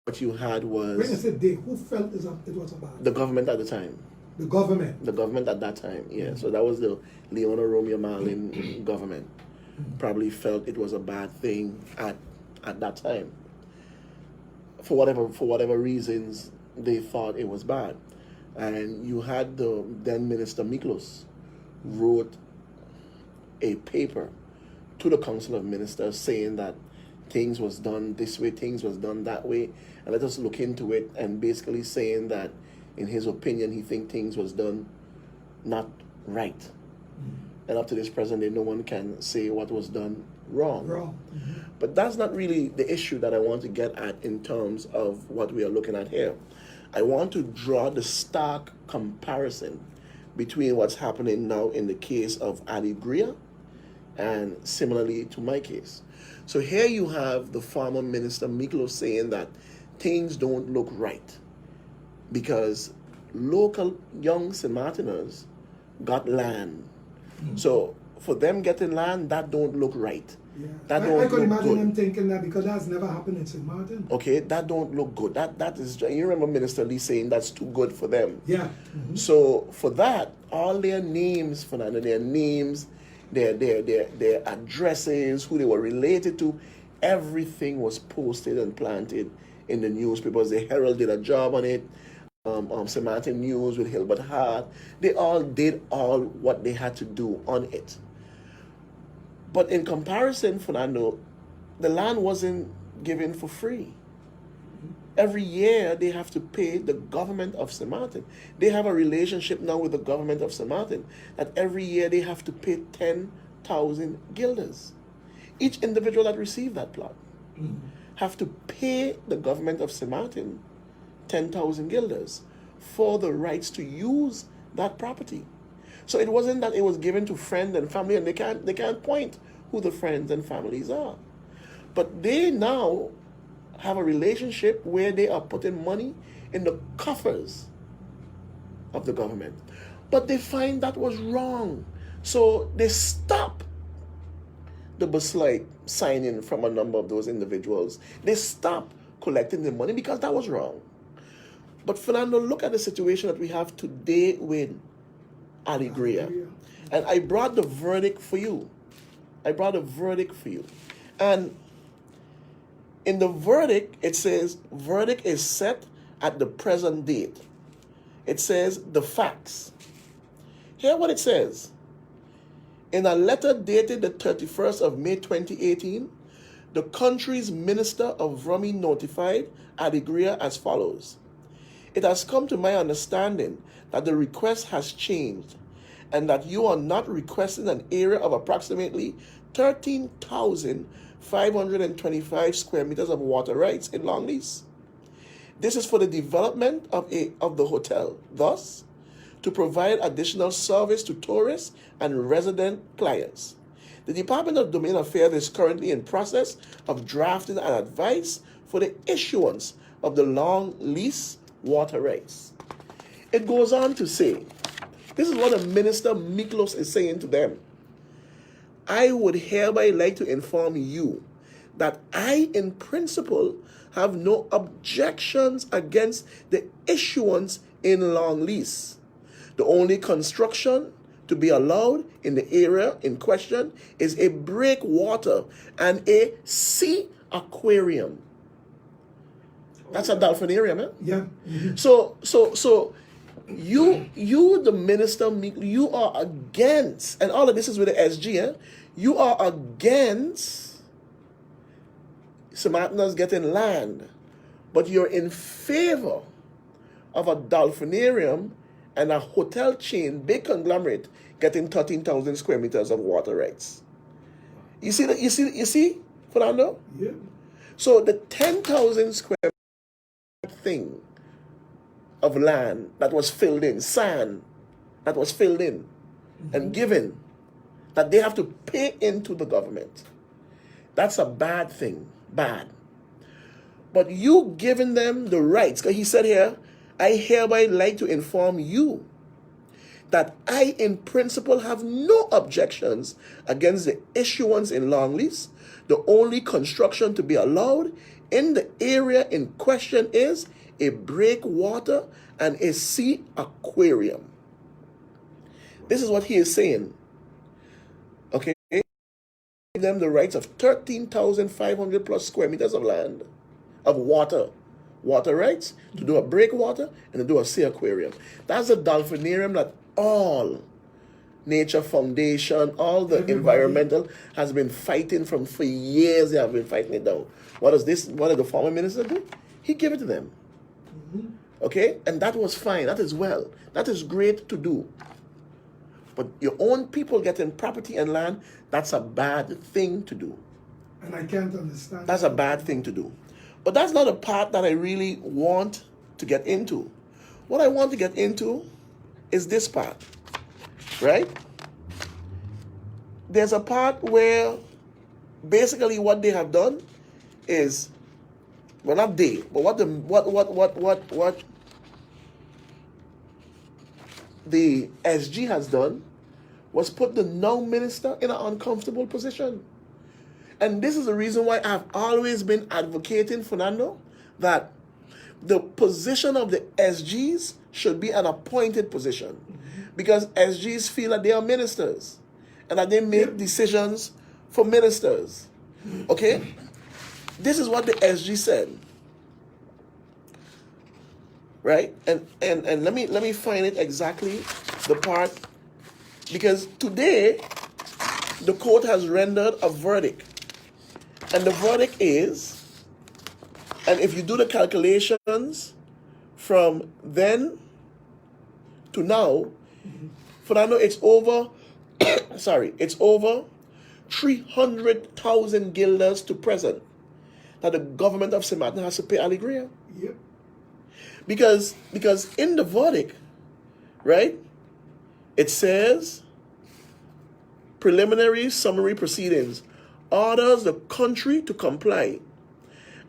what you had was... When I said they, who felt it was a bad thing? The government at the time. The government? The government at that time, yeah. So that was the Leona Romeo Marlin government. Probably felt it was a bad thing at that time. For whatever reasons, they thought it was bad. And you had the then Minister Miklos wrote a paper to the Council of Ministers saying that things was done this way, things was done that way, and let us look into it, and basically saying that in his opinion he think things was done not right. And up to this present day, no one can say what was done wrong. But that's not really the issue that I want to get at in terms of what we are looking at here. I want to draw the stark comparison between what's happening now in the case of Alegria and similarly to my case. So here you have the former Minister Miklos saying that things don't look right because local young St. Martiners got land. So for them getting land, that don't look right. Yeah. That I don't could look imagine good. them thinking that because that's never happened in St. Martin. Okay, that don't look good. That is, you remember Minister Lee saying that's too good for them. Yeah. So for that, all their names, Fernando, their names, their addresses, who they were related to, everything was posted and planted in the newspapers. The Herald did a job on it. St. Martin News with Hilbert Hart. They all did all what they had to do on it. But in comparison, Fernando, the land wasn't given for free. Every year they have to pay the government of St. Martin. They have a relationship now with the government of St. Martin that every year they have to pay 10,000 guilders. Each individual that received that plot have to pay the government of St. Martin 10,000 guilders for the rights to use that property. So it wasn't that it was given to friends and family, and they can't point who the friends and families are. But they now have a relationship where they are putting money in the coffers of the government. But they find that was wrong. So they stop the Buslite signing from a number of those individuals. They stop collecting the money because that was wrong. But Fernando, look at the situation that we have today with Alegria. And I brought the verdict for you. And in the verdict, it says, verdict is set at the present date. It says the facts. Hear what it says. In a letter dated the 31st of May 2018, the country's Minister of Rummy notified Alegria as follows. It has come to my understanding that the request has changed and that you are not requesting an area of approximately 13,525 square meters of water rights in long lease. This is for the development of the hotel, thus, to provide additional service to tourists and resident clients. The Department of Domain Affairs is currently in process of drafting an advice for the issuance of the long lease water rights. It goes on to say, this is what the Minister Miklos is saying to them. I would hereby like to inform you that I, in principle, have no objections against the issuance in long lease. The only construction to be allowed in the area in question is a breakwater and a sea aquarium. That's a dolphinarium, man. Yeah. So you the minister, you are against, and all of this is with the SG, you are against St. Martin's getting land, but you're in favor of a dolphinarium and a hotel chain, big conglomerate, getting 13,000 square meters of water rights. You see that? You see, Fernando? Yeah. So the 10,000 square thing of land that was filled in, sand that was filled in and given, that they have to pay into the government. That's a bad thing, bad. But you giving them the rights, because he said here, I hereby like to inform you that I in principle have no objections against the issuance in long lease. The only construction to be allowed in the area in question is a breakwater and a sea aquarium. This is what he is saying. Okay? Give them the rights of 13,500 plus square meters of land, of water rights, to do a breakwater and to do a sea aquarium. That's a dolphinarium that all Nature Foundation, all the environmental has been fighting for years. They have been fighting it down. What does the former minister do? He gave it to them. Okay? And that was fine. That is well. That is great to do. But your own people getting property and land, that's a bad thing to do. And I can't understand. That's a bad thing to do. But that's not a part that I really want to get into. What I want to get into is this part. Right? There's a part where basically what they have done is, well, not they, but what the SG has done was put the now minister in an uncomfortable position. And this is the reason why I've always been advocating, Fernando, that the position of the SGs should be an appointed position. Because SGs feel that they are ministers and that they make decisions for ministers. Okay? This is what the SG said. Right? And let me find it exactly, the part, because today the court has rendered a verdict. And the verdict is, and if you do the calculations from then to now, Fernando, it's over, it's over 300,000 guilders to present that the government of St. Martin has to pay Alegria. Yep. Because in the verdict, right, it says, preliminary summary proceedings orders the country to comply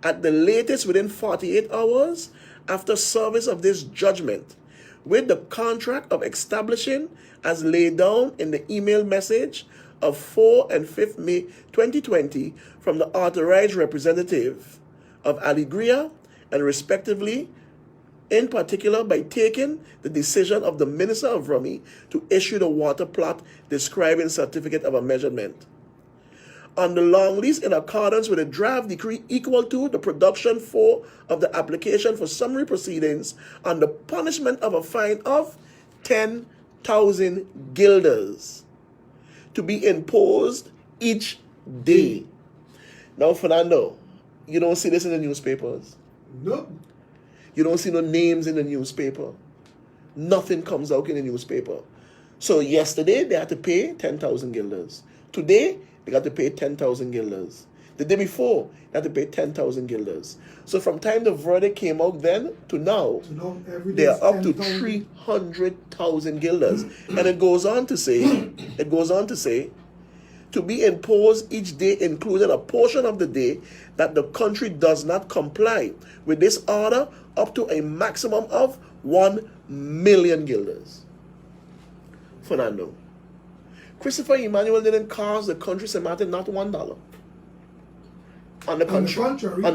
at the latest within 48 hours after service of this judgment with the contract of establishing as laid down in the email message of 4 and 5th May 2020 from the authorized representative of Alegria and respectively, in particular by taking the decision of the Minister of Rummy to issue the water plot describing certificate of measurement on the long lease in accordance with a draft decree equal to the production for of the application for summary proceedings on the punishment of a fine of 10,000 guilders to be imposed each day. Now, Fernando, you don't see this in the newspapers. Nope. You don't see no names in the newspaper. Nothing comes out in the newspaper. So yesterday, they had to pay 10,000 guilders. Today, they got to pay 10,000 guilders. The day before, they had to pay 10,000 guilders. So from time the verdict came out then to now, they are up to 300,000 guilders. And it goes on to say, to be imposed each day included a portion of the day that the country does not comply with this order up to a maximum of 1 million guilders. Fernando, Christopher Emmanuel didn't cost the country St. Martin not $1. On the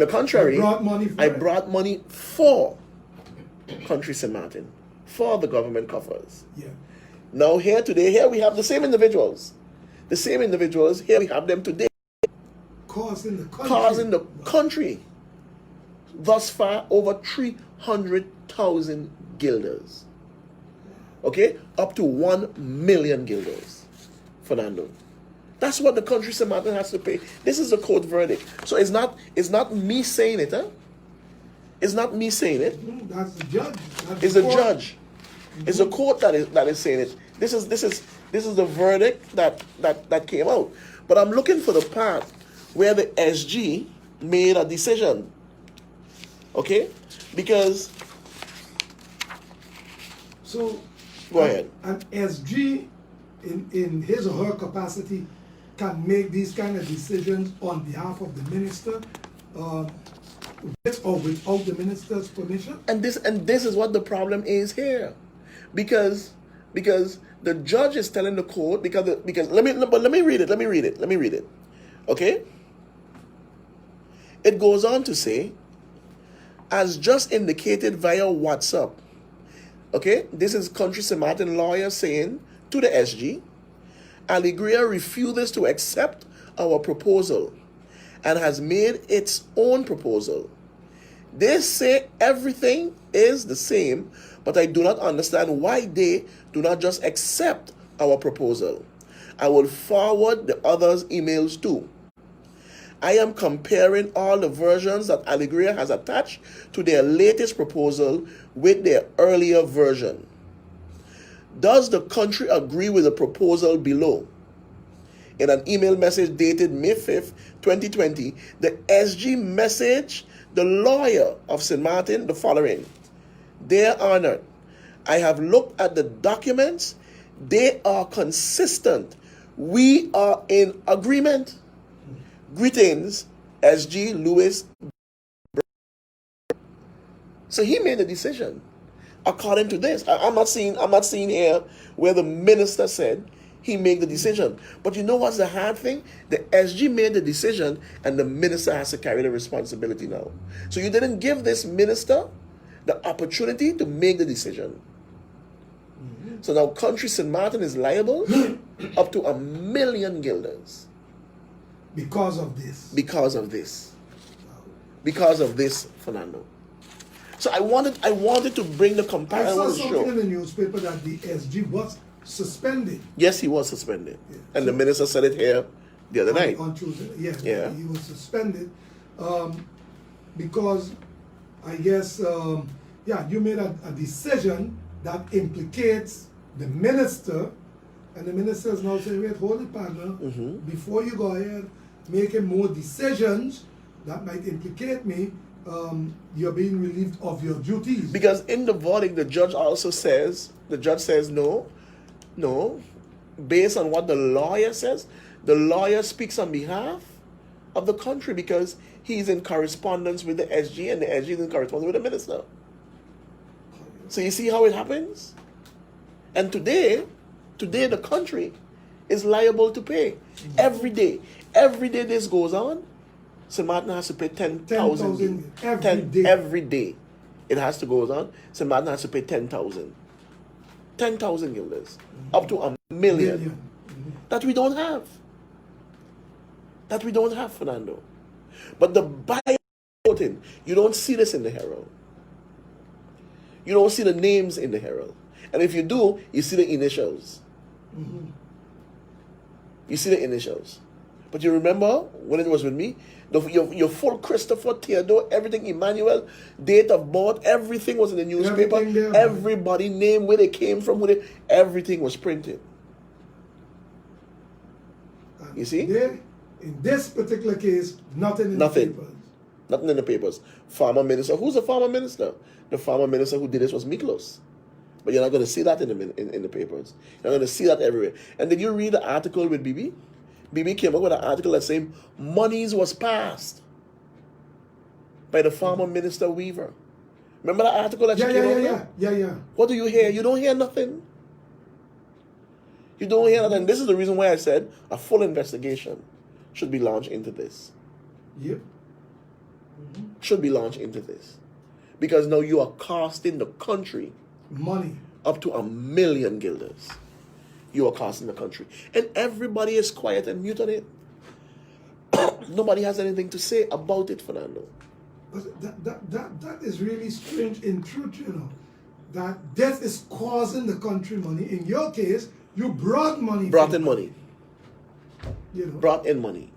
contrary, I brought money for country St. Martin, for the government coffers. Yeah. Now here we have the same individuals. Here we have them today. Causing the country. Thus far, over 300,000 guilders. Okay? Up to 1 million guilders. Fernando. That's what the country St. Martin has to pay. This is a court verdict. So it's not me saying it, huh? It's not me saying it. That's the judge. It's the judge. It's the court that is saying it. This is the verdict that came out. But I'm looking for the part where the SG made a decision. Okay? Because go ahead. An SG in his or her capacity can make these kind of decisions on behalf of the minister, with or without the minister's permission. And this is what the problem is here, because the judge is telling the court let me read it. Okay, It goes on to say, as just indicated via WhatsApp, okay, this is Country St. Martin lawyer saying to the SG, Alegria refuses to accept our proposal and has made its own proposal. They say everything is the same, but I do not understand why they do not just accept our proposal. I will forward the others' emails too. I am comparing all the versions that Alegria has attached to their latest proposal with their earlier version. Does the country agree with the proposal below? In an email message dated May 5th, 2020, the SG messaged the lawyer of St. Martin the following. Dear Honored, I have looked at the documents. They are consistent. We are in agreement. Greetings, SG Lewis. So he made a decision according to this. I'm not seeing here where the minister said he made the decision. But you know what's the hard thing? The SG made the decision and the minister has to carry the responsibility now. So you didn't give this minister the opportunity to make the decision. So now Country St. Martin is liable up to 1 million guilders. Because of this. Because of this. Because of this, Fernando. So I wanted to bring the comparison. I saw something in the newspaper that the SG was suspended. Yes, he was suspended. Yeah. And so, the minister said it here the other night. On Tuesday, yes. Yeah. He was suspended because I guess, you made a decision that implicates the minister, and the minister is now saying, wait, hold it, partner. Before you go ahead making more decisions that might implicate me, you're being relieved of your duties. Because in the verdict, the judge says no, based on what the lawyer says, the lawyer speaks on behalf of the country because he's in correspondence with the SG and the SG is in correspondence with the minister. So you see how it happens? And today the country is liable to pay. Every day this goes on, St. Martin has to pay 10,000 every day. It has to go on. St. Martin has to pay 10,000 guilders, up to 1 million. That we don't have. Fernando. But the buy-in, you don't see this in the Herald. You don't see the names in the Herald. And if you do, you see the initials. You see the initials. But you remember when it was with me? Your full Christopher, Theodore, everything, Emmanuel, date of birth, everything was in the newspaper. Everybody name, where they came from, everything was printed. You see? In this particular case, nothing in the papers. Nothing in the papers. Farmer minister. Who's the farmer minister? The farmer minister who did this was Miklos. But you're not going to see that in the papers. You're not going to see that everywhere. And did you read the article with BB? BB came up with an article that saying monies was passed by the farmer minister Weaver. Remember that article that you came up with? Yeah. What do you hear? You don't hear nothing. You don't hear nothing. This is the reason why I said a full investigation should be launched into this. Yep. Should be launched into this. Because now you are costing the country money up to 1 million guilders. You are costing the country. And everybody is quiet and mute on it. Nobody has anything to say about it, Fernando. But that is really strange in truth, that death is causing the country money. In your case, you brought money. Brought in money. Brought in money.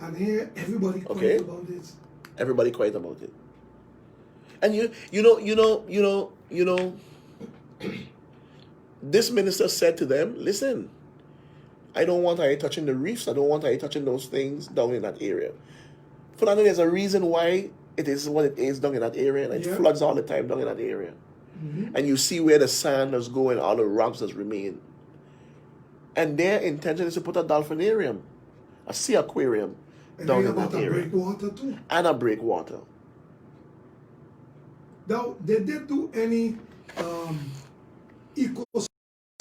And here, everybody quiet about this. Everybody quiet about it. And you know, this minister said to them, listen, I don't want I touching the reefs. I don't want I touching those things down in that area. Fernando, there's a reason why it is what it is down in that area, and it floods all the time down in that area. And you see where the sand is going, all the rocks that remain. And their intention is to put a dolphinarium, a sea aquarium down in that area. And breakwater too. And a breakwater. Now, they did do any ecosystem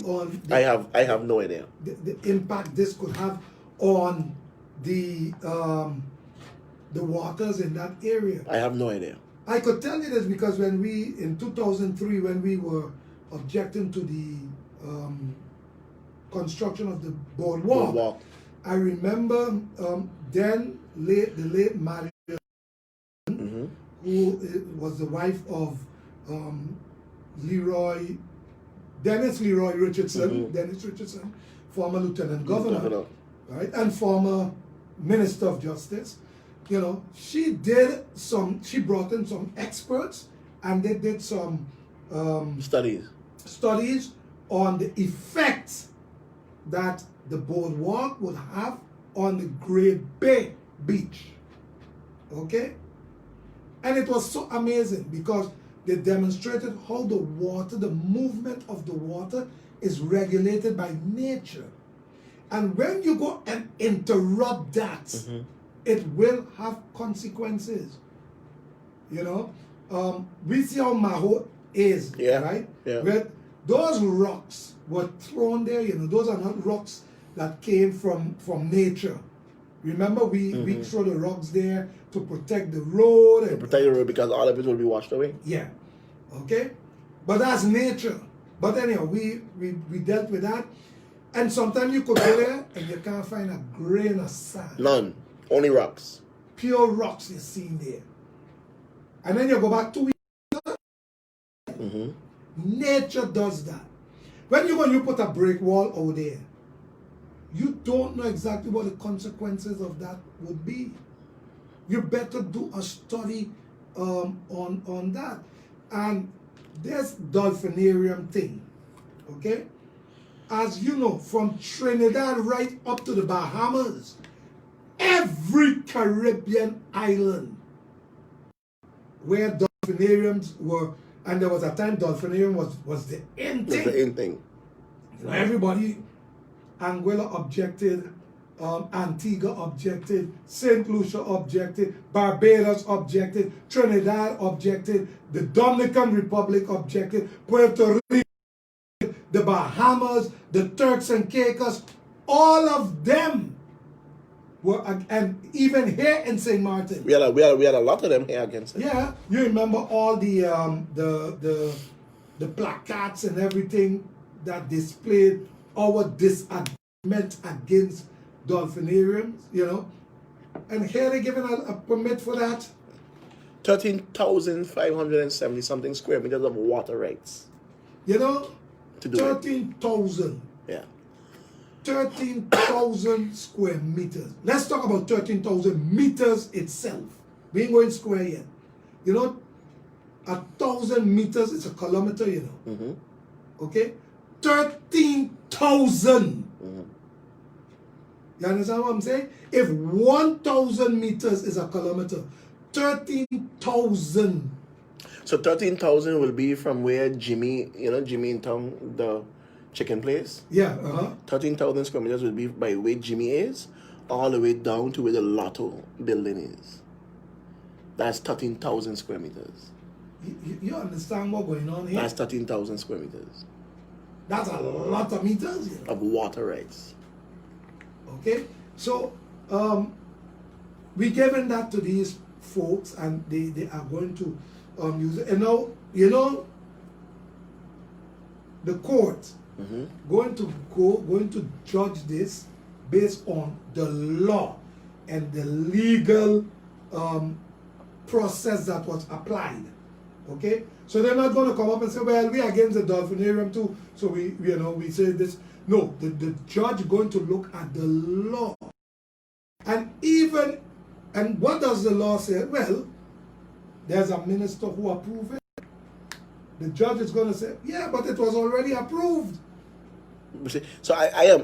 on I have no idea. The impact this could have on the the waters in that area? I have no idea. I could tell you this because when we, in 2003, when we were objecting to the construction of the boardwalk, I remember then the late Mario, who was the wife of Dennis Leroy Richardson, Dennis Richardson, former Lieutenant Governor, right, and former Minister of Justice. You know, she brought in some experts, and they did some studies on the effects that the boardwalk would have on the Great Bay Beach. Okay? And it was so amazing because they demonstrated how the water, the movement of the water, is regulated by nature. And when you go and interrupt that, it will have consequences. You know, we see how Maho is, right? Yeah. Where those rocks were thrown there. You know, those are not rocks that came from nature. Remember, we throw the rocks there to protect the road. To protect the road because all of it will be washed away. Yeah. Okay? But that's nature. But anyhow, we dealt with that. And sometimes you could go there and you can't find a grain of sand. None. Only rocks. Pure rocks you're seeing there. And then you go back 2 weeks later. Nature does that. When you put a brick wall out there, you don't know exactly what the consequences of that would be. You better do a study on that. And this dolphinarium thing, okay? As you know, from Trinidad right up to the Bahamas, every Caribbean island where dolphinariums were, and there was a time dolphinarium was the in thing. The in thing. Everybody, Anguilla objected, Antigua objected, St. Lucia objected, Barbados objected, Trinidad objected, the Dominican Republic objected, Puerto Rico, the Bahamas, the Turks and Caicos, all of them were, and even here in St. Martin. We had a lot of them here against it. Yeah, you remember all the placards and everything that displayed our disagreement against dolphinariums, you know, and here they're giving a permit for that. 13,570 something square meters of water rights. You know, To do 13,000. Yeah. 13,000 square meters. Let's talk about 13,000 meters itself. We ain't going square yet. You know, 1,000 meters is a kilometer, you know. Okay? 13,000. You understand what I'm saying? If 1,000 meters is a kilometer, 13,000. So 13,000 will be from where Jimmy in town, the chicken place? Yeah, 13,000 square meters will be by where Jimmy is, all the way down to where the Lotto building is. That's 13,000 square meters. You understand what's going on here? That's 13,000 square meters. That's a lot of meters, you know. Of water rights. Okay? So, we given that to these folks and they are going to use it. And now, you know, the court going to judge this based on the law and the legal process that was applied. Okay, so they're not going to come up and say, "Well, we are against the dolphinarium too." So we say this. No, the judge going to look at the law, and what does the law say? Well, there's a minister who approved it. The judge is going to say, "Yeah, but it was already approved." So I am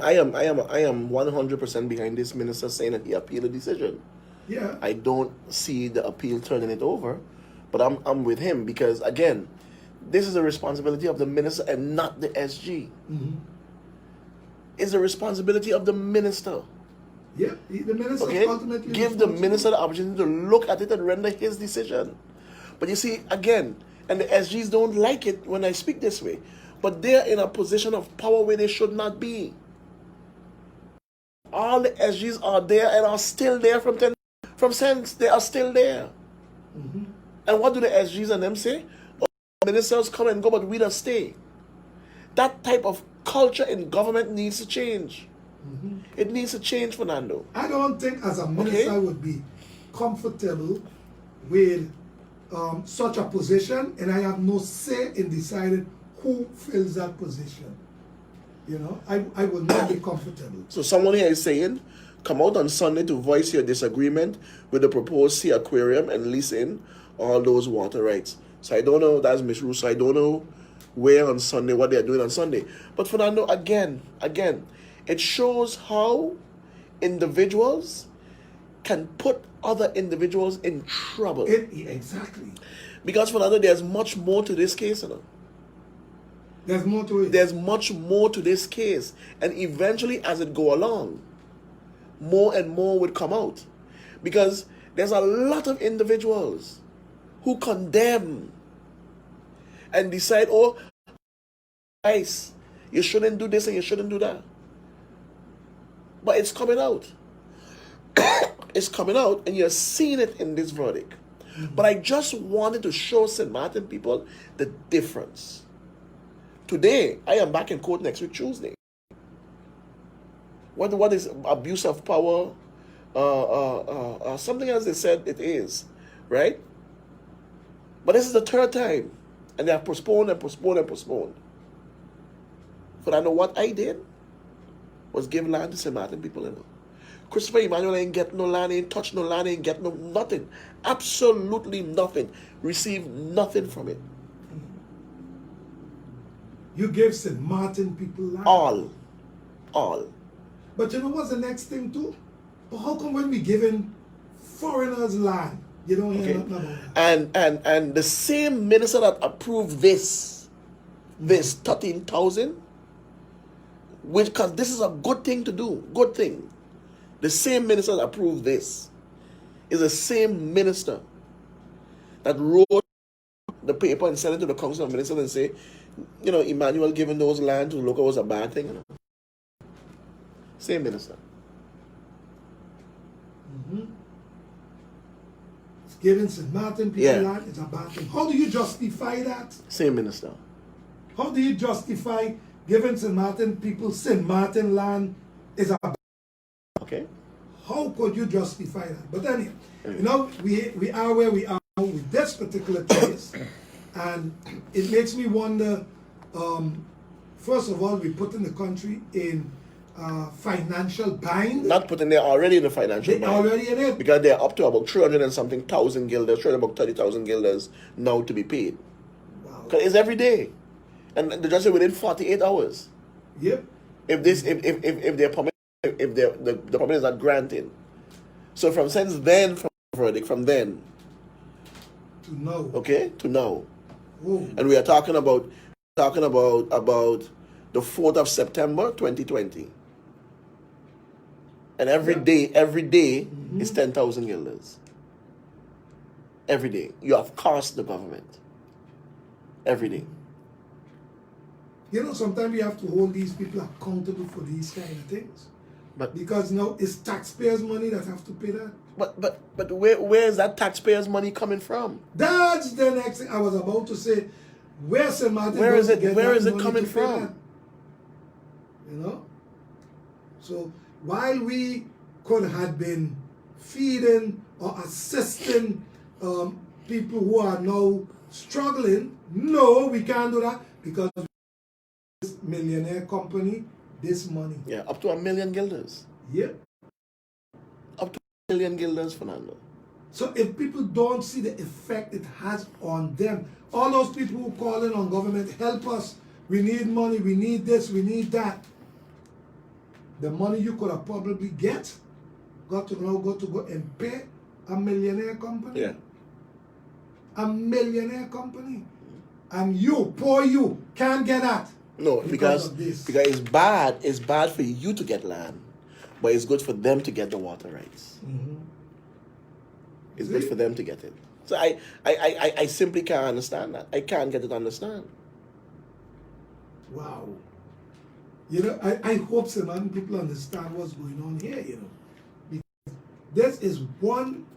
100% behind this minister saying that he appealed the decision. Yeah. I don't see the appeal turning it over, but I'm with him because again, this is a responsibility of the minister and not the SG. It's a responsibility of the minister. Yeah, the minister ultimately give the minister the opportunity to look at it and render his decision. But you see, again, and the SGs don't like it when I speak this way, but they're in a position of power where they should not be. All the SGs are there and are still there from 10. From since they are still there. And what do the SGs and them say? Oh, ministers come and go, but we just stay. That type of culture in government needs to change. It needs to change, Fernando. I don't think as a minister I would be comfortable with such a position, and I have no say in deciding who fills that position. You know, I will not be comfortable. So someone here is saying, come out on Sunday to voice your disagreement with the proposed sea aquarium and lease in all those water rights. So I don't know, that's Ms. Russo, I don't know where on Sunday, what they're doing on Sunday. But Fernando, again, it shows how individuals can put other individuals in trouble. Exactly. Because Fernando, there's much more to this case, you know. There's more to it. There's much more to this case. And eventually, as it go along, more and more would come out. Because there's a lot of individuals who condemn and decide, oh, guys, you shouldn't do this and you shouldn't do that. But it's coming out. It's coming out, and you're seeing it in this verdict. But I just wanted to show St. Martin people the difference. Today, I am back in court next week, Tuesday. What is abuse of power? Something else they said it is, right? But this is the third time, and they have postponed and postponed and postponed. But I know what I did was give land to St. Martin people, you know. Christopher Emmanuel ain't get no land, ain't touch no land, ain't get no nothing. Absolutely nothing. Received nothing from it. You gave St. Martin people land. All. But you know what's the next thing too? But how come when we giving foreigners land, you don't hear nothing about that? And the same minister that approved this 13,000, which, because this is a good thing to do, good thing. The same minister that approved this is the same minister that wrote the paper and sent it to the Council of Ministers and say, you know, Emmanuel giving those land to the local was a bad thing. You know? Same minister. It's giving St. Martin people land is a bad thing. How do you justify that? Same minister. How do you justify giving St. Martin people St. Martin land is a bad thing? Okay. How could you justify that? But anyway, you know, we are where we are with this particular case, and it makes me wonder, first of all, we put in the country in financial bind. Not putting, they're already in the financial bind. Already in it. Because they're up to about 300 and something thousand guilders, about 30,000 guilders now to be paid. Wow. Because it's every day. And the judge said within 48 hours. Yep. If they're permitted, if the permit is not granted. So from then to now. Okay, to now. Whoa. And we are talking about the 4th of September 2020. And every day is 10,000 guilders. Every day. You have cost the government. Every day. You know, sometimes we have to hold these people accountable for these kind of things. But because now it's taxpayers' money that have to pay that. But where is that taxpayers' money coming from? That's the next thing I was about to say. Where St. Martin Where is it coming from? That? You know? So while we could have been feeding or assisting people who are now struggling, no, we can't do that because this millionaire company this money. Yeah, up to 1 million guilders. Yep. Up to 1 million guilders, Fernando. So if people don't see the effect it has on them, all those people who call in on government, help us, we need money, we need this, we need that. The money you could have probably got to go and pay a millionaire company. Yeah. A millionaire company. And you, poor you, can't get that. No, because it's bad for you to get land, but it's good for them to get the water rights. It's good for them to get it. So I simply can't understand that. I can't get it to understand. Wow. You know, I hope some people understand what's going on here, you know. this is one,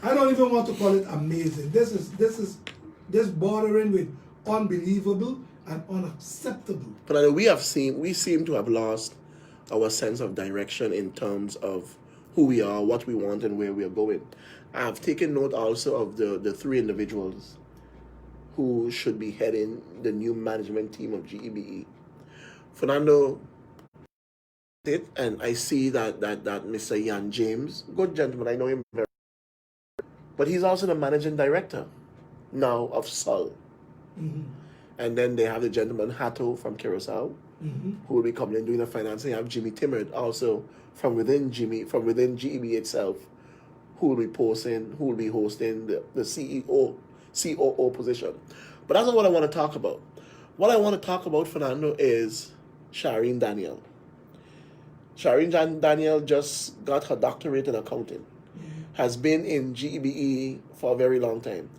I don't even want to call it amazing. This bordering with unbelievable and unacceptable. But we seem to have lost our sense of direction in terms of who we are, what we want, and where we are going. I've taken note also of the three individuals who should be heading the new management team of GEBE. Fernando, and I see that Mr. Jan James, good gentleman, I know him very well, but he's also the managing director now of Sol. Mm-hmm. And then they have the gentleman Hato from Curacao, mm-hmm. who will be coming and doing the financing. You have Jimmy Timmert also from within GEB itself, who will be hosting the COO position. But that's not what I want to talk about. What I want to talk about, Fernando, is Shireen Daniel. Shireen Daniel just got her doctorate in accounting, has been in GEBE for a very long time.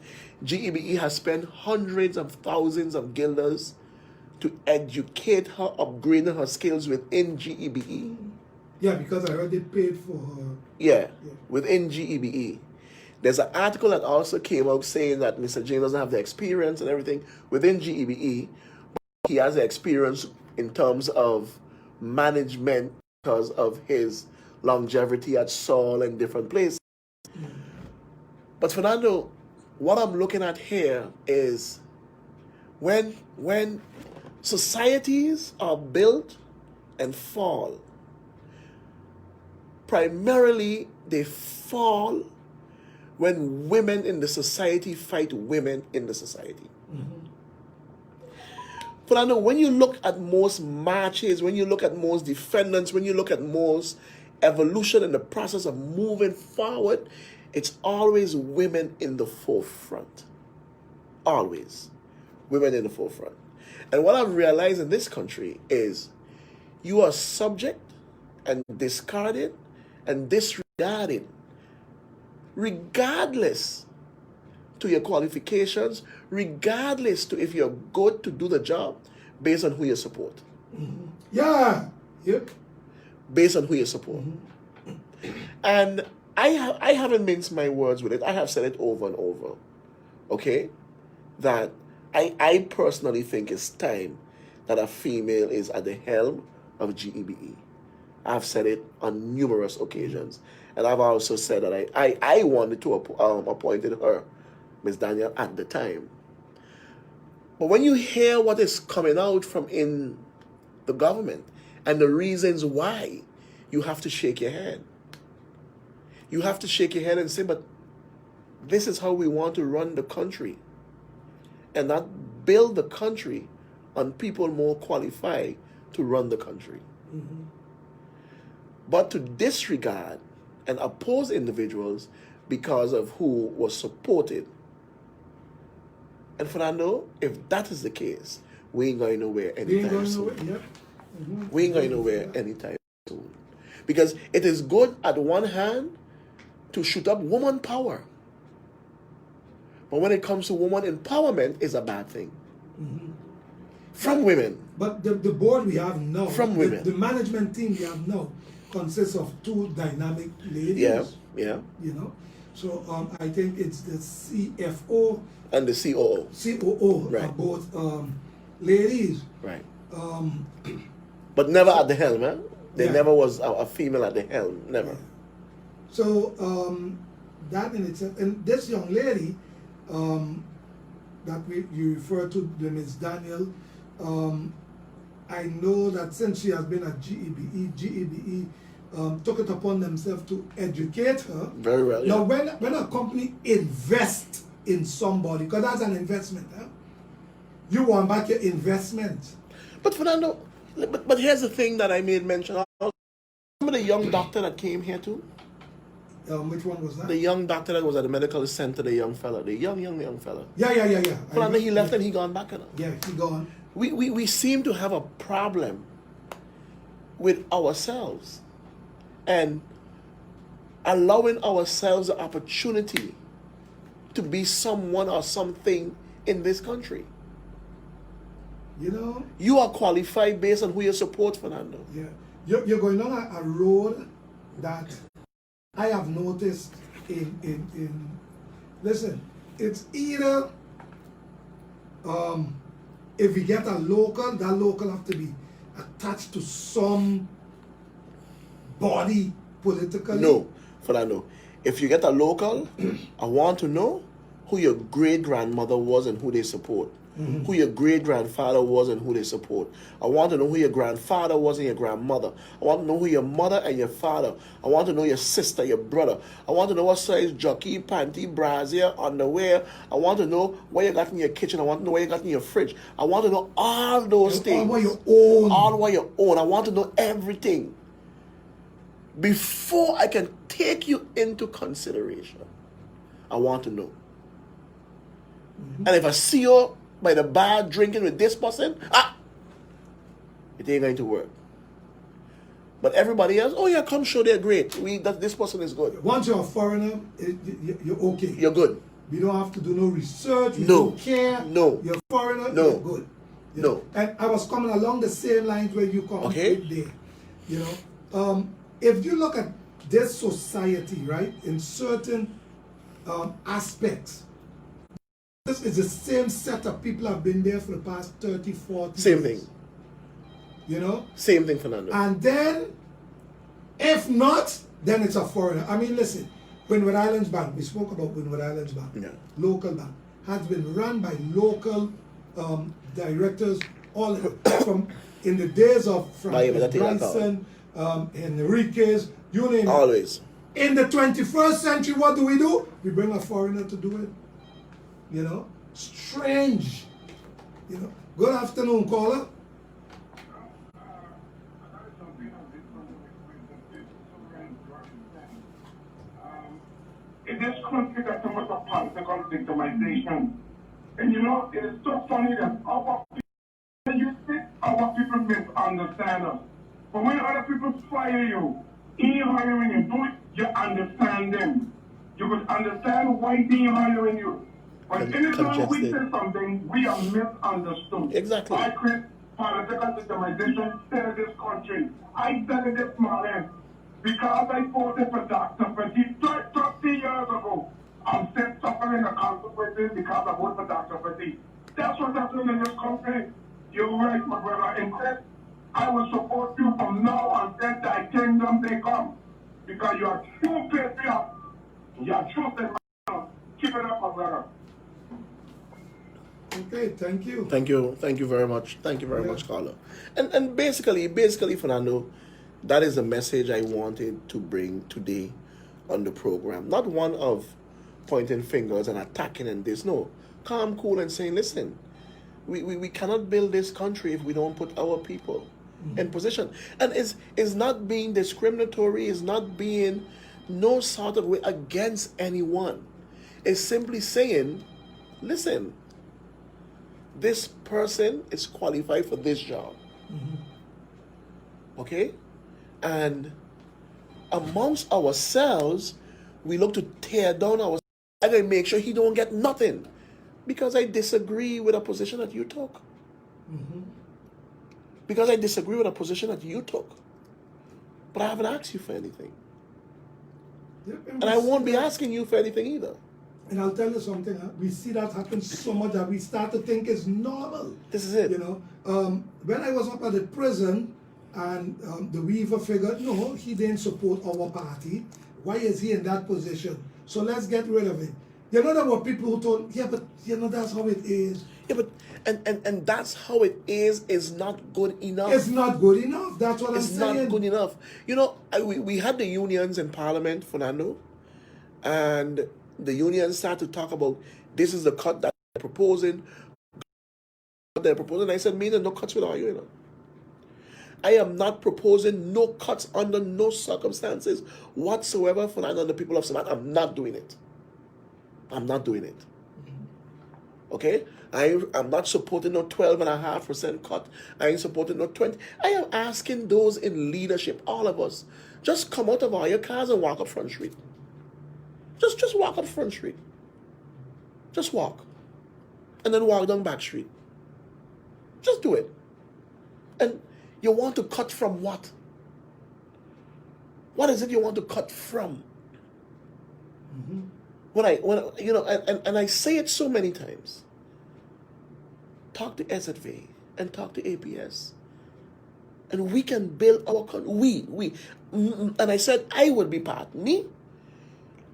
GEBE has spent hundreds of thousands of guilders to educate her, upgrading her skills within GEBE. Yeah, because I already paid for her. Yeah, within GEBE. There's an article that also came out saying that Mr. James doesn't have the experience and everything within GEBE, but he has the experience in terms of management because of his longevity at Sol and different places. But Fernando, what I'm looking at here is when societies are built and fall, primarily they fall when women in the society fight women in the society. Mm-hmm. Fernando, when you look at most marches, when you look at most defendants, when you look at most evolution in the process of moving forward, it's always women in the forefront. Always. Women in the forefront. And what I've realized in this country is you are subject and discarded and disregarded regardless to your qualifications, regardless to if you're good to do the job, based on who you support. Mm-hmm. Yeah. Yep. Based on who you support. Mm-hmm. And I haven't minced my words with it. I have said it over and over. Okay? That I personally think it's time that a female is at the helm of GEBE. I've said it on numerous occasions. And I've also said that I wanted to appointed her, Ms. Daniel, at the time. But when you hear what is coming out from in the government and the reasons why, you have to shake your head. You have to shake your head and say, but this is how we want to run the country. And not build the country on people more qualified to run the country. Mm-hmm. But to disregard and oppose individuals because of who was supported. And Fernando, if that is the case, we ain't going nowhere anytime soon. Yep. Mm-hmm. We ain't going nowhere anytime soon. Because it is good at one hand to shoot up woman power. But when it comes to woman empowerment, it's a bad thing. Mm-hmm. From women. But the board we have now, from women. The management team we have now consists of two dynamic ladies. Yeah. You know, so I think it's the CFO and the COO. COO are both ladies. Right. But never at the helm, eh? There never was a female at the helm. Never. Yeah. So that in itself, and this young lady that you refer to, the Ms. Daniel, I know that since she has been at GEBE took it upon themselves to educate her. Very well. Now, when a company invests in somebody, because that's an investment, you want back your investment. But Fernando, but here's the thing that I made mention of. Remember the young doctor that came here too? Which one was that? The young doctor that was at the medical center, the young fella, the young fella. Yeah. Fernando, he left and he gone back. Yeah, he gone. We seem to have a problem with ourselves and allowing ourselves the opportunity to be someone or something in this country. You know? You are qualified based on who you support, Fernando. Yeah. You're going on a road that I have noticed in listen, it's either if we get a local, that local have to be attached to some body politically. No, Fernando. If you get a local, I want to know who your great-grandmother was and who they support. Who your great-grandfather was and who they support. I want to know who your grandfather was and your grandmother. I want to know who your mother and your father. I want to know your sister, your brother. I want to know what size jockey, panty, brassiere, underwear. I want to know what you got in your kitchen. I want to know what you got in your fridge. I want to know all those things. All what you own. All what you own. I want to know everything before I can take you into consideration. I want to know. And if I see you by the bar drinking with this person, it ain't going to work. But everybody else, oh yeah, come show they're great. This person is good. Once you're a foreigner, you're okay. You're good. We don't have to do no research. We No. don't care. No. You're a foreigner. No. You're good. You No. know? And I was coming along the same lines where you come Okay. there. You know, if you look at this society, right, in certain aspects, this is the same set of people have been there for the past 30, 40 Same years. thing. You know? Same thing, Fernando. And then, if not, then it's a foreigner. I mean, listen, Windward Islands Bank, we spoke about Windward Islands Bank, Yeah. local bank, has been run by local directors all from in the days of Franklin Bryson, Enriquez, you name it. Always. In the 21st century, what do? We bring a foreigner to do it. You know? Strange. You know? Good afternoon, caller. In this country, there's so much of political victimization. And you know, it is so funny that our people misunderstand us. But when other people fire you, in hiring you, do it, you understand them. You could understand why they hiring you. But anytime we say something, we are misunderstood. Exactly. I create political victimization in this country. I said it this morning. Because I voted for Dr. Petit 30 years ago, I'm still suffering the consequences because I voted for Dr. Petit. That's what's happening in this country. You're right, my brother. And Chris, I will support you from now until thy kingdom they come. Because you are true patriot. You are true man. Keep it up, my brother. Okay, thank you. Thank you very much. Thank you very much, caller. And basically, Fernando, that is the message I wanted to bring today on the program. Not one of pointing fingers and attacking and this. No. Calm, cool, and saying, listen, we cannot build this country if we don't put our people in position. And it's not being discriminatory, it's not being no sort of way against anyone. It's simply saying, listen, this person is qualified for this job. Okay? And amongst ourselves, we look to tear down ourselves and make sure he don't get nothing because I disagree with a position that you took. Because I disagree with a position that you took. But I haven't asked you for anything. And I won't be asking you for anything either. And I'll tell you something, we see that happen so much that we start to think it's normal. This is it. You know, when I was up at the prison, and the Weaver figured, no, he didn't support our party. Why is he in that position? So let's get rid of him. You know, there were people who told, yeah, but you know, that's how it is. Yeah, but, and that's how it is not good enough. It's not good enough. That's what I'm saying. It's not good enough. You know, we had the unions in Parliament, Fernando, and the unions started to talk about this is the cut that they're proposing. I said, me, no cuts with all you know. I am not proposing no cuts under no circumstances whatsoever for the people of Sudan. I'm not doing it. I'm not doing it. Okay? I'm not supporting no 12.5% cut. I ain't supporting no 20. I am asking those in leadership, all of us, just come out of all your cars and walk up Front Street. Just walk up Front Street. Just walk. And then walk down Back Street. Just do it. And you want to cut from what? What is it you want to cut from? And I say it so many times. Talk to SFA and talk to APS. And we can build our country. And I said I would be part. Me,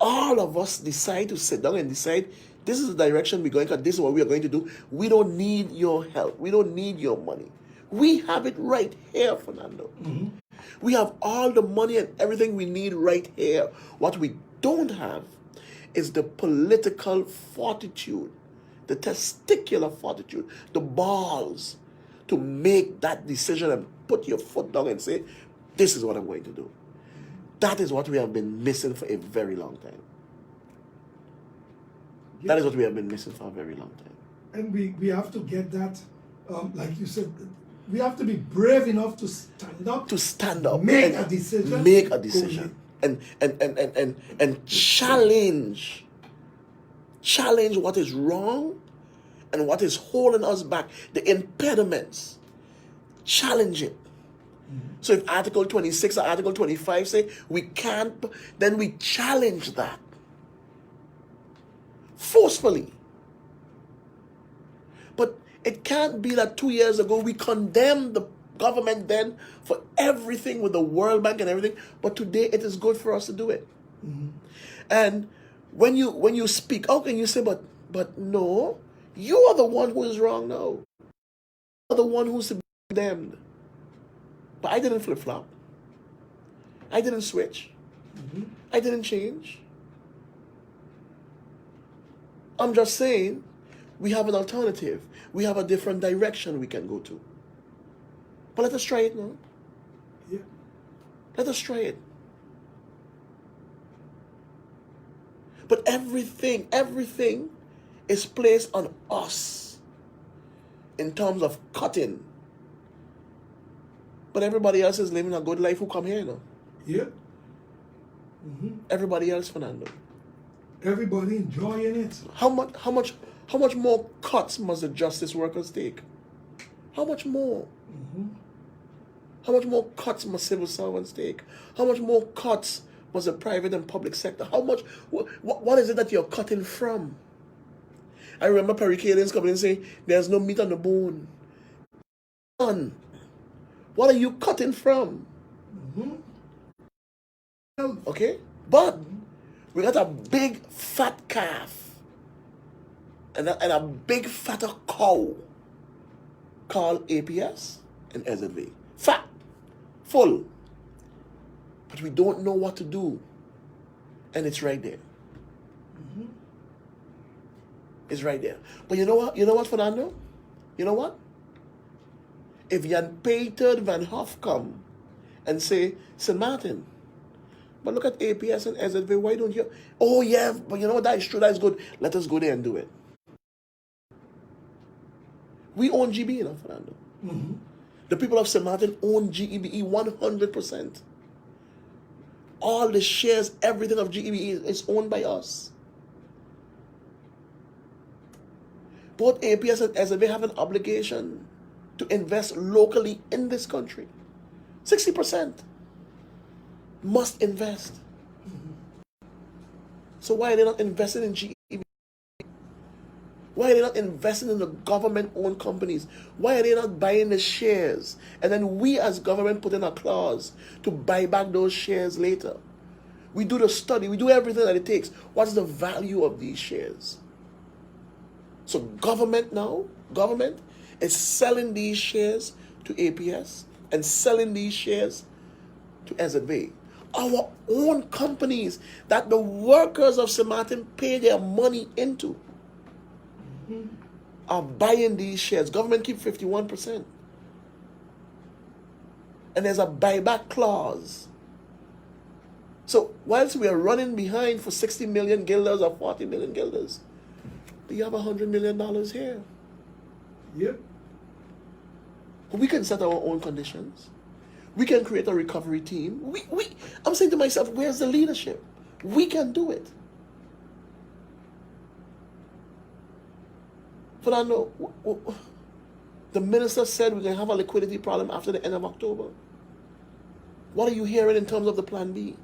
all of us decide to sit down and decide this is the direction we're going, because this is what we are going to do. We don't need your help. We don't need your money. We have it right here, Fernando. We have all the money and everything we need right here. What we don't have is the political fortitude, the testicular fortitude, the balls to make that decision and put your foot down and say, this is what I'm going to do. That is what we have been missing for a very long time. That is what we have been missing for a very long time. And we have to get that, like you said, we have to be brave enough to stand up. To stand up. Make a decision. Make a decision. And challenge what is wrong and what is holding us back, the impediments. Challenge it. So if Article 26 or Article 25 say we can't, then we challenge that forcefully. But it can't be that 2 years ago we condemned the government then for everything with the World Bank and everything, but today it is good for us to do it. And when you speak out and you say, but no, you are the one who is wrong now. You are the one who's to be condemned. But I didn't flip-flop. I didn't switch. I didn't change. I'm just saying we have an alternative. We have a different direction we can go to. But let us try it now. Yeah. Let us try it. But everything is placed on us in terms of cutting. But everybody else is living a good life who come here now. Yeah. Everybody else, Fernando. Everybody enjoying it. How much more cuts must the justice workers take? How much more? How much more cuts must civil servants take? How much more cuts must the private and public sector? How much? What is it that you're cutting from? I remember Pericalians coming and saying, there's no meat on the bone. None. What are you cutting from? Okay? But we got a big fat calf and a big fatter cow called APS and SFA. Fat. Full. But we don't know what to do. And it's right there. It's right there. But you know what? You know what, Fernando? You know what? If Jan Peter Van Hoff come and say, St. Martin, but look at APS and SFA, why don't you? Oh yeah, but you know what, that is true, that is good. Let us go there and do it. We own GBE, you know, Fernando. The people of St. Martin own GEBE 100%. All the shares, everything of GEBE is owned by us. Both APS and SFA have an obligation to invest locally in this country. 60% must invest. So why are they not investing in GEB? Why are they not investing in the government-owned companies? Why are they not buying the shares? And then we as government put in a clause to buy back those shares later. We do the study. We do everything that it takes. What's the value of these shares? So government is selling these shares to APS and selling these shares to SFA. Our own companies that the workers of St. Martin pay their money into are buying these shares. Government keep 51%. And there's a buyback clause. So whilst we are running behind for 60 million guilders or 40 million guilders, you have $100 million here. Yep. We can set our own conditions. We can create a recovery team. I'm saying to myself, where's the leadership? We can do it. Fernando, the minister said we're going to have a liquidity problem after the end of October. What are you hearing in terms of the plan B?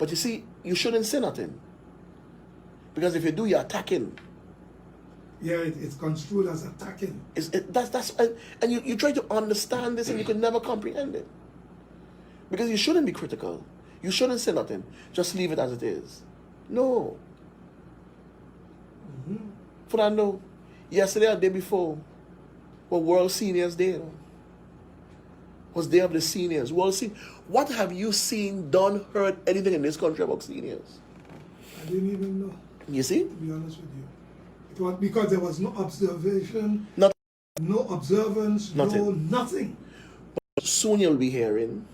But you see, you shouldn't say nothing. Because if you do, you're attacking. Yeah, it's construed as attacking. And you try to understand this and you can never comprehend it. Because you shouldn't be critical. You shouldn't say nothing. Just leave it as it is. No. Fernando, yesterday or the day before, was World Seniors Day. Was Day of the Seniors. What have you seen, done, heard, anything in this country about seniors? I didn't even know. You see? To be honest with you. It was because there was no observation, Nothing. no observance, nothing. But soon you'll be hearing,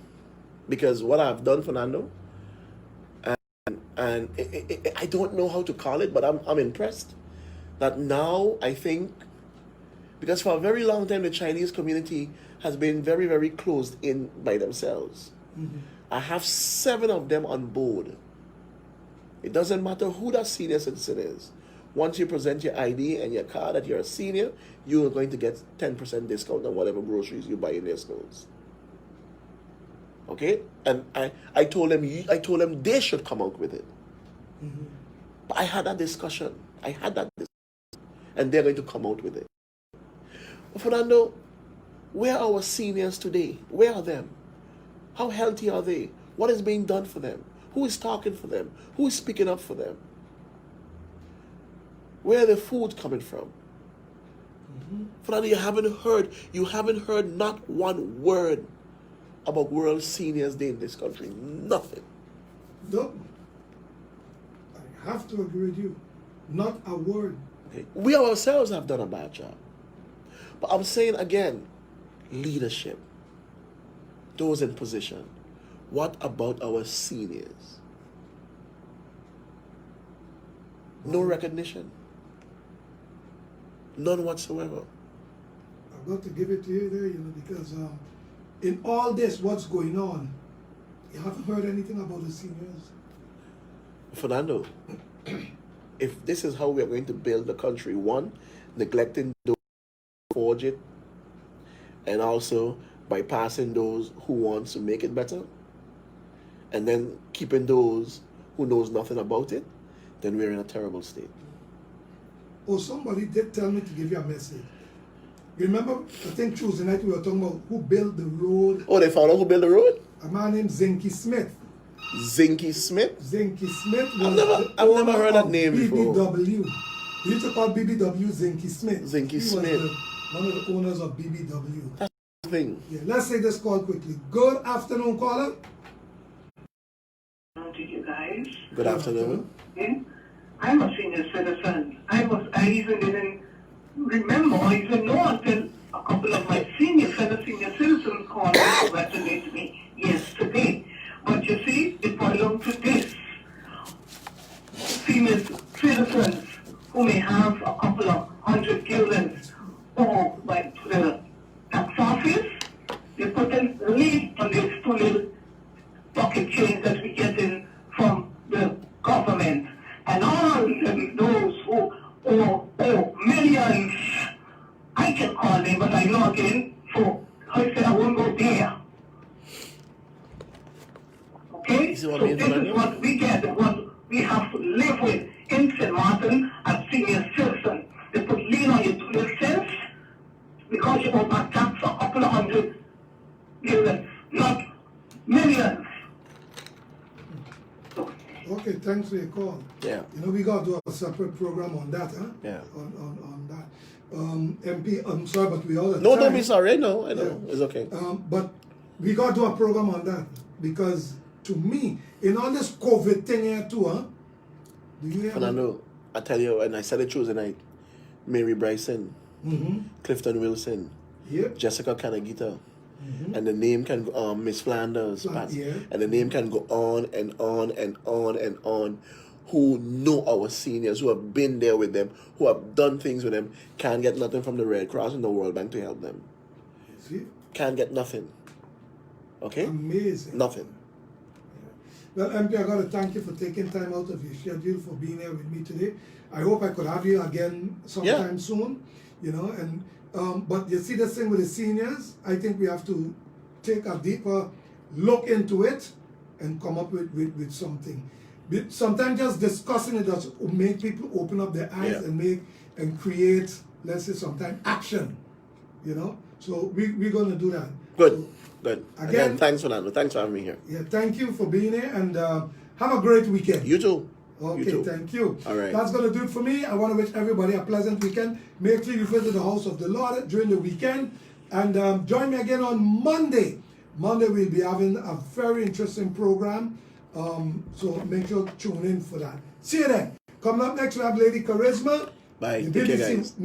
because what I've done, Fernando, and I don't know how to call it, but I'm impressed that now I think, because for a very long time the Chinese community has been very, very closed in by themselves. I have 7 of them on board. It doesn't matter who that senior citizen is. Once you present your ID and your card that you're a senior, you are going to get 10% discount on whatever groceries you buy in their stores. Okay? And I told them they should come out with it. But I had that discussion. And they're going to come out with it. Fernando, where are our seniors today? Where are them? How healthy are they? What is being done for them? Who is talking for them? Who is speaking up for them? Where are the food coming from? Fernando, you haven't heard not one word about World Seniors Day in this country. Nothing. No. I have to agree with you. Not a word. Okay. We ourselves have done a bad job. But I'm saying again, leadership. Those in position. What about our seniors? No recognition. None whatsoever. I've got to give it to you there, because in all this, what's going on, you haven't heard anything about the seniors. Fernando, if this is how we're going to build the country, one, neglecting those who forge it, and also bypassing those who want to make it better, and then keeping those who knows nothing about it, then we're in a terrible state. Oh, somebody did tell me to give you a message. Remember, I think Tuesday night we were talking about who built the road. Oh, they found out who built the road? A man named Zinky Smith. Zinky Smith? Zinky Smith was I've never heard that name before. BBW. We used to call BBW Zinky Smith. Zinky Smith. Was one of the owners of BBW. That's the thing. Yeah, let's say this call quickly. Good afternoon, caller. To you guys. Good afternoon. Okay. I'm a senior citizen. I even didn't remember or even know until a couple of my senior citizens called me to congratulate me yesterday. But you see, it belongs to this. Senior citizens who may have a couple of 100 guildens or by the tax office, they put a lid on these 2 little pocket change that we get in from the government. And all those who owe millions, I can call them, but I log in, so I said I won't go there. Okay? So this is what we get and what we have to live with in St. Martin as senior citizens. They put lien on your 2 little cents because you owe back tax for a couple of 100 million, not millions. Okay, thanks for your call. Yeah. We got to do a separate program on that, huh? Yeah. On that. MP, I'm sorry, but we all the No, time. don't be sorry. I know. Yeah. It's okay. But we got to do a program on that because to me, in all this COVID thing here too, huh? Do you hear? Fernando, I tell you, and I said it Tuesday night, Mary Bryson, Clifton Wilson, Yep. Jessica Canagita, and the name can go Miss Flanders, Yeah. and the name can go on and on and on and on, who know our seniors, who have been there with them, who have done things with them, can't get nothing from the Red Cross and the World Bank to help them. See? Can't get nothing. Okay? Amazing. Nothing. Well, MP, I got to thank you for taking time out of your schedule for being here with me today. I hope I could have you again sometime soon, and but you see this thing with the seniors, I think we have to take a deeper look into it and come up with something. Sometimes just discussing it does make people open up their eyes and create, let's say, sometimes action. So we're going to do that. Good. So, Good. Again, thanks, Fernando. Thanks for having me here. Yeah, thank you for being here, and have a great weekend. You too. Okay, you too. thank you. All right. That's going to do it for me. I want to wish everybody a pleasant weekend. Make sure you visit the house of the Lord during the weekend. And join me again on Monday. Monday we'll be having a very interesting program. So make sure to tune in for that. See you then. Coming up next we have Lady Charisma. Bye. The Take care, BBC guys.